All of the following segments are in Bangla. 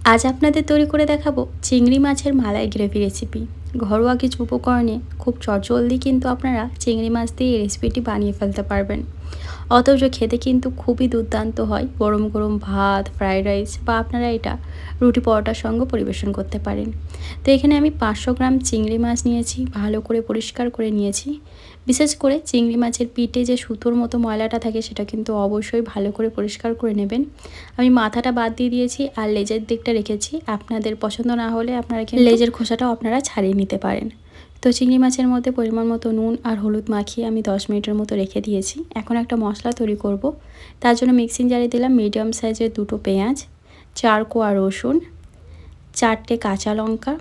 আজ আপনাদের তৈরি করে দেখাবো চিংড়ি মাছের মালাই গ্রেভি রেসিপি। ঘরোয়া কিছু উপকরণে খুব চটজলদি কিন্তু আপনারা চিংড়ি মাছ দিয়ে এই রেসিপিটি বানিয়ে ফেলতে পারবেন। অথচ খেতে কিন্তু খুবই দুর্দান্ত হয়। গরম গরম ভাত, ফ্রাইড রাইস বা আপনারা এটা রুটি পরোটার সঙ্গে পরিবেশন করতে পারেন। তো এখানে আমি 500 গ্রাম চিংড়ি মাছ নিয়েছি, ভালো করে পরিষ্কার করে নিয়েছি। বিশেষ করে চিংড়ি মাছের পিঠে যে সুতোর মতো ময়লাটা থাকে সেটা কিন্তু অবশ্যই ভালো করে পরিষ্কার করে নেবেন। আমি মাথাটা বাদ দিয়ে দিয়েছি আর লেজের দিকটা রেখেছি। আপনাদের পছন্দ না হলে আপনারা কিন্তু লেজের খোসাটাও আপনারা ছাড়িয়ে নিতে পারেন। তো চিংড়ি মাছের মধ্যে পরিমাণ মতো নুন আর হলুদ মাখিয়ে আমি 10 মিনিটের মতো রেখে দিয়েছি। এখন একটা মশলা তৈরি করব। তার জন্য মিক্সিং জারে দিলাম মিডিয়াম সাইজের 2টো পেঁয়াজ, 4 কোয়া রসুন, 4টে কাঁচা লঙ্কা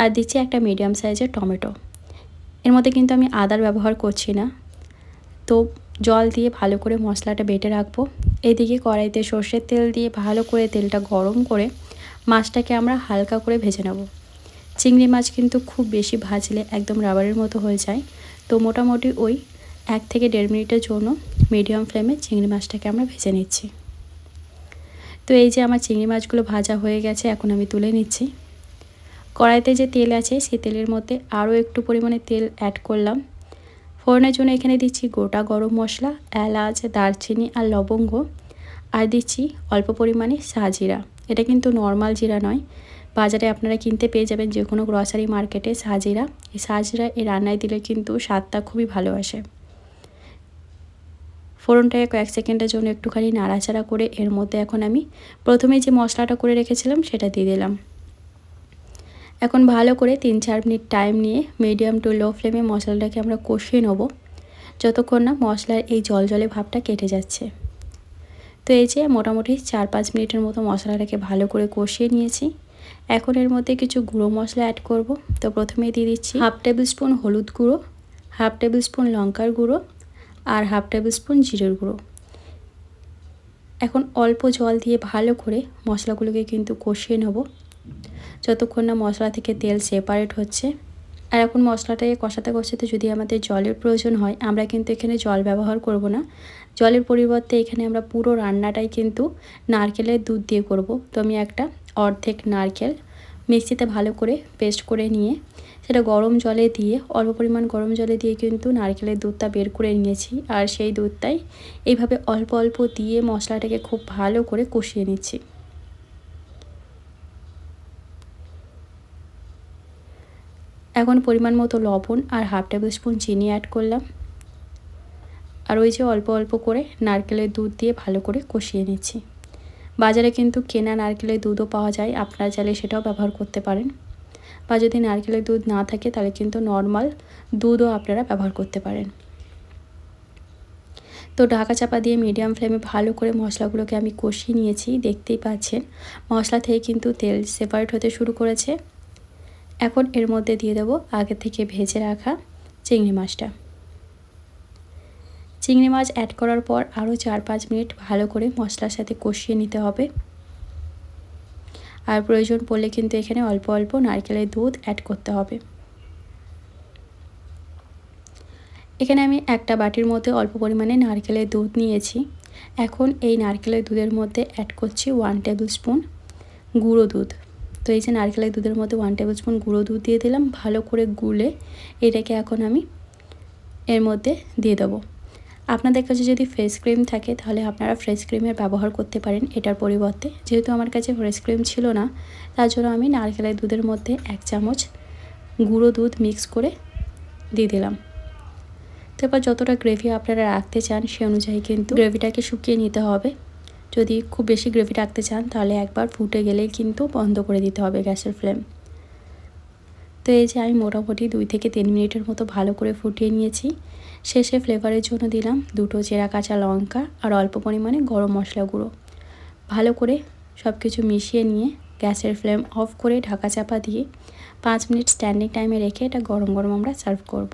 আর দিচ্ছি একটা মিডিয়াম সাইজের টমেটো। এর মধ্যে কিন্তু আমি আদার ব্যবহার করছি না। তো জল দিয়ে ভালো করে মশলাটা বেটে রাখবো। এদিকে কড়াইতে সর্ষের তেল দিয়ে ভালো করে তেলটা গরম করে মাছটাকে আমরা হালকা করে ভেজে নেব। চিংড়ি মাছ কিন্তু খুব বেশি ভাজলে একদম রাবারের মতো হয়ে যায়। তো মোটামুটি ওই 1 থেকে 1.5 মিনিটের জন্য মিডিয়াম ফ্লেমে চিংড়ি মাছটাকে আমরা ভেজে নিচ্ছি। তো এই যে আমার চিংড়ি মাছগুলো ভাজা হয়ে গেছে, এখন আমি তুলে নিচ্ছি। কড়াইতে যে তেল আছে সেই তেলের মধ্যে আরও একটু পরিমাণে তেল অ্যাড করলাম। ফোড়নের জন্য এখানে দিচ্ছি গোটা গরম মশলা, এলাচ, দারচিনি আর লবঙ্গ, আর দিচ্ছি অল্প পরিমাণে সাজিরা। এটা কিন্তু নর্মাল জিরা নয়, বাজারে আপনারা কিনতে পেয়ে যাবেন যে কোনো গ্রসারি মার্কেটে সাজিরা। এই সাজিরা এই রান্নায় দিলে কিন্তু স্বাদটা খুবই ভালো আসে। ফোড়নটাকে কয়েক সেকেন্ডের জন্য একটুখানি নাড়াচাড়া করে এর মধ্যে এখন আমি প্রথমে যে মশলাটা করে রেখেছিলাম সেটা দিয়ে দিলাম। এখন ভালো করে 3-4 মিনিট টাইম নিয়ে মিডিয়াম টু লো ফ্লেমে মশলাটাকে আমরা কষিয়ে নেব, যতক্ষণ না মশলার এই জলজলে ভাবটা কেটে যাচ্ছে। তো এই যে মোটামুটি 4-5 মিনিটের মতো মশলাটাকে ভালো করে কষিয়ে নিয়েছি। এখন এর মধ্যে কিছু গুঁড়ো মশলা অ্যাড করব। তো প্রথমেই দিয়ে দিচ্ছি 1/2 টেবিল স্পুন হলুদ গুঁড়ো, 1/2 টেবিল স্পুন লঙ্কার গুঁড়ো আর 1/2 টেবিল স্পুন জিরের গুঁড়ো। এখন অল্প জল দিয়ে ভালো করে মশলাগুলোকে কিন্তু কষিয়ে নেব, যতক্ষণ না মশলা থেকে তেল সেপারেট হচ্ছে। আর এখন মশলাটাকে কষাতে কষাতে যদি আমাদের জলের প্রয়োজন হয়, আমরা কিন্তু এখানে জল ব্যবহার করব না। জলের পরিবর্তে এখানে আমরা পুরো রান্নাটাই কিন্তু নারকেলের দুধ দিয়ে করব। তো আমি একটা অর্ধেক নারকেল মিক্সিতে ভালো করে পেস্ট করে নিয়ে সেটা গরম জলে দিয়ে, অল্প পরিমাণ গরম জলে দিয়ে কিন্তু নারকেলের দুধটা বের করে নিয়েছি। আর সেই দুধটাই এইভাবে অল্প অল্প দিয়ে মশলাটাকে খুব ভালো করে কষিয়ে নিচ্ছি। এখন পরিমাণ মতো লবণ আর 1/2 টেবিল স্পুন চিনি অ্যাড করলাম। আর ওই যে অল্প অল্প করে নারকেলের দুধ দিয়ে ভালো করে কষিয়ে নিচ্ছি। বাজারে কিন্তু কেনা নারকেলের দুধও পাওয়া যায়, আপনারা চাইলে সেটাও ব্যবহার করতে পারেন। বা যদি নারকেলের দুধ না থাকে তাহলে কিন্তু নর্মাল দুধও আপনারা ব্যবহার করতে পারেন। তো ঢাকা চাপা দিয়ে মিডিয়াম ফ্লেমে ভালো করে মশলাগুলোকে আমি কষিয়ে নিয়েছি। দেখতেই পাচ্ছেন মশলা থেকে কিন্তু তেল সেপারেট হতে শুরু করেছে। এখন এর মধ্যে দিয়ে দেবো আগে থেকে ভেজে রাখা চিংড়ি মাছটা। চিংড়ি মাছ অ্যাড করার পর আরও 4-5 মিনিট ভালো করে মশলার সাথে কষিয়ে নিতে হবে। আর প্রয়োজন পড়লে কিন্তু এখানে অল্প অল্প নারকেলের দুধ অ্যাড করতে হবে। এখানে আমি একটা বাটির মধ্যে অল্প পরিমাণে নারকেলের দুধ নিয়েছি। এখন এই নারকেলের দুধের মধ্যে অ্যাড করছি 1 টেবিল স্পুন গুঁড়ো দুধ। তো এই যে নারকেলের দুধের মধ্যে 1 টেবিল স্পুন গুঁড়ো দুধ দিয়ে দিলাম। ভালো করে গুলে এটাকে এখন আমি এর মধ্যে দিয়ে দেবো। আপনাদের কাছে যদি ফ্রেশ ক্রিম থাকে তাহলে আপনারা ফ্রেশ ক্রিমের ব্যবহার করতে পারেন এটার পরিবর্তে। যেহেতু আমার কাছে ফ্রেশ ক্রিম ছিল না, তার জন্য আমি নারকেলের দুধের মধ্যে 1 চামচ গুঁড়ো দুধ মিক্স করে দিয়ে দিলাম। তো এবার যতটা গ্রেভি আপনারা রাখতে চান সে অনুযায়ী কিন্তু গ্রেভিটাকে শুকিয়ে নিতে হবে। যদি খুব বেশি গ্রেভি রাখতে চান তাহলে একবার ফুটে গেলেই কিন্তু বন্ধ করে দিতে হবে গ্যাসের ফ্লেম। তো এই যে আমি মোটামুটি 2 থেকে 3 মিনিটের মতো ভালো করে ফুটিয়ে নিয়েছি। শেষে ফ্লেভারের জন্য দিলাম 2টো চেরা কাঁচা লঙ্কা আর অল্প পরিমাণে গরম মশলা গুঁড়ো। ভালো করে সব কিছু মিশিয়ে নিয়ে গ্যাসের ফ্লেম অফ করে ঢাকা চাপা দিয়ে 5 মিনিট স্ট্যান্ডিং টাইমে রেখে এটা গরম গরম আমরা সার্ভ করব।